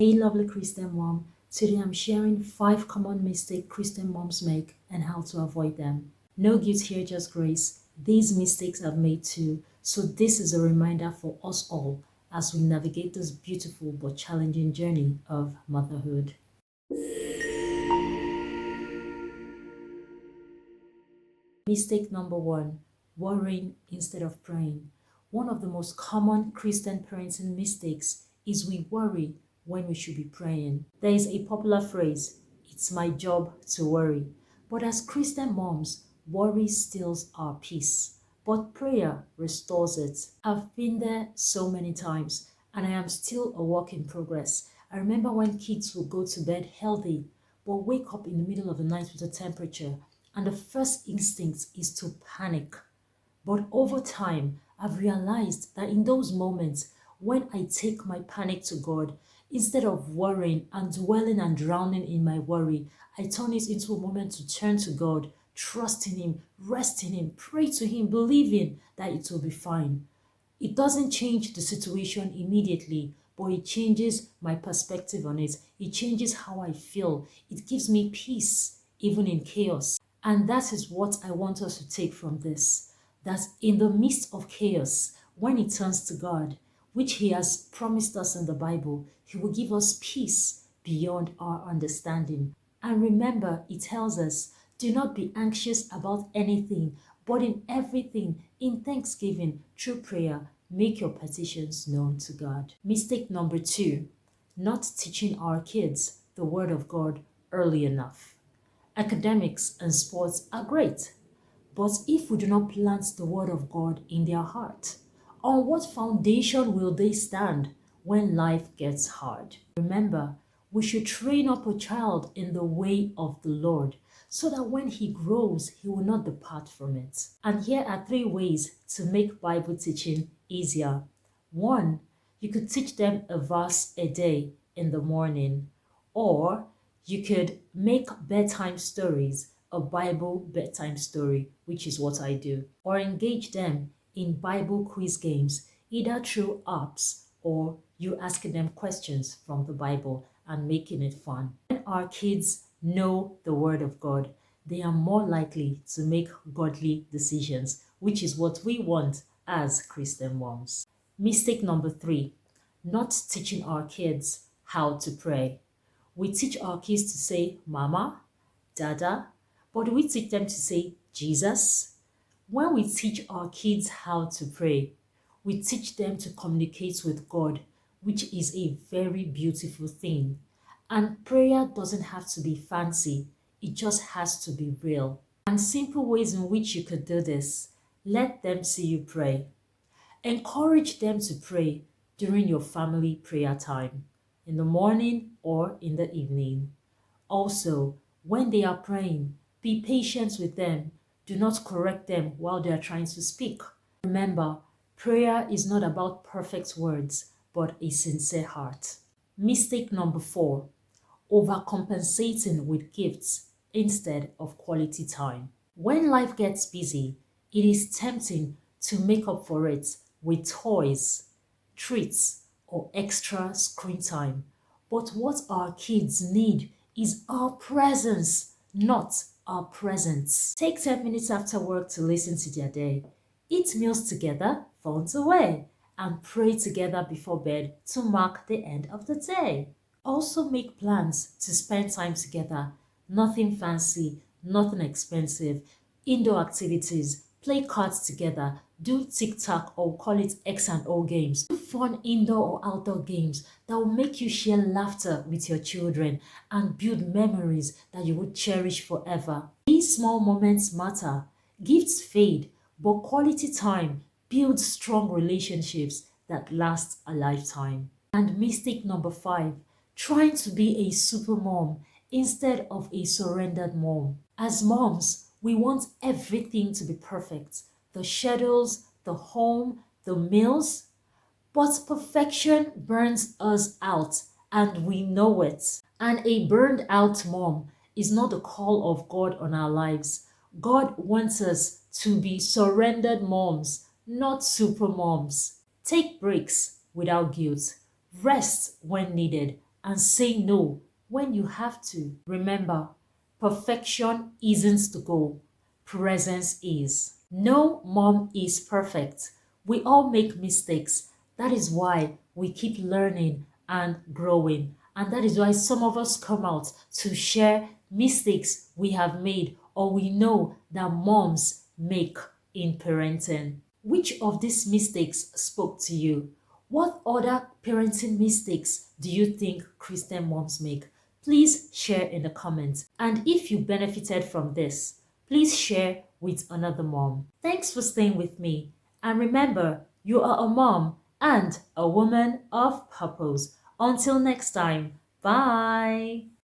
Hey, lovely Christian mom. Today I'm sharing 5 common mistakes Christian moms make and how to avoid them. No guilt here, just grace. These mistakes I've made too. So, this is a reminder for us all as we navigate this beautiful but challenging journey of motherhood. Mistake number 1, worrying instead of praying. One of the most common Christian parenting mistakes is we worry when we should be praying. There is a popular phrase, it's my job to worry. But as Christian moms, worry steals our peace, but prayer restores it. I've been there so many times, and I am still a work in progress. I remember when kids would go to bed healthy, but wake up in the middle of the night with a temperature, and the first instinct is to panic. But over time, I've realized that in those moments, when I take my panic to God, instead of worrying and dwelling and drowning in my worry, I turn it into a moment to turn to God, trust in Him, rest in Him, pray to Him, believing that it will be fine. It doesn't change the situation immediately, but it changes my perspective on it. It changes how I feel. It gives me peace, even in chaos. And that is what I want us to take from this. That in the midst of chaos, when it turns to God, which He has promised us in the Bible, He will give us peace beyond our understanding. And remember, it tells us, do not be anxious about anything, but in everything, in thanksgiving, through prayer, make your petitions known to God. Mistake number 2, not teaching our kids the Word of God early enough. Academics and sports are great, but if we do not plant the Word of God in their heart, on what foundation will they stand when life gets hard? Remember, we should train up a child in the way of the Lord so that when he grows, he will not depart from it. And here are 3 ways to make Bible teaching easier. 1, you could teach them a verse a day in the morning, or you could make bedtime stories a Bible bedtime story, which is what I do, or engage them in Bible quiz games, either through apps or you asking them questions from the Bible and making it fun. When our kids know the Word of God, they are more likely to make godly decisions, which is what we want as Christian moms. Mistake number 3, not teaching our kids how to pray. We teach our kids to say mama, dada, but we teach them to say Jesus. When we teach our kids how to pray, we teach them to communicate with God, which is a very beautiful thing. And prayer doesn't have to be fancy, it just has to be real. And simple ways in which you could do this: let them see you pray. Encourage them to pray during your family prayer time, in the morning or in the evening. Also, when they are praying, be patient with them. Do not correct them while they are trying to speak. Remember, prayer is not about perfect words, but a sincere heart. Mistake number 4, overcompensating with gifts instead of quality time. When life gets busy, it is tempting to make up for it with toys, treats, or extra screen time. But what our kids need is our presence, not our presents. Take 10 minutes after work to listen to their day. Eat meals together, phones away, and pray together before bed to mark the end of the day. Also make plans to spend time together. Nothing fancy, nothing expensive. Indoor activities, play cards together, do TikTok or call it X and O games. Do fun indoor or outdoor games that will make you share laughter with your children and build memories that you would cherish forever. These small moments matter. Gifts fade, but quality time builds strong relationships that last a lifetime. And mistake number 5, trying to be a super mom instead of a surrendered mom. As moms, we want everything to be perfect: the schedules, the home, the meals. But perfection burns us out, and we know it. And a burned out mom is not the call of God on our lives. God wants us to be surrendered moms, not super moms. Take breaks without guilt. Rest when needed, and say no when you have to. Remember, perfection isn't the goal, presence is. No mom is perfect. We all make mistakes. That is why we keep learning and growing. And that is why some of us come out to share mistakes we have made or we know that moms make in parenting. Which of these mistakes spoke to you? What other parenting mistakes do you think Christian moms make? Please share in the comments. And if you benefited from this, please share with another mom. Thanks for staying with me. And remember, you are a mom and a woman of purpose. Until next time, bye.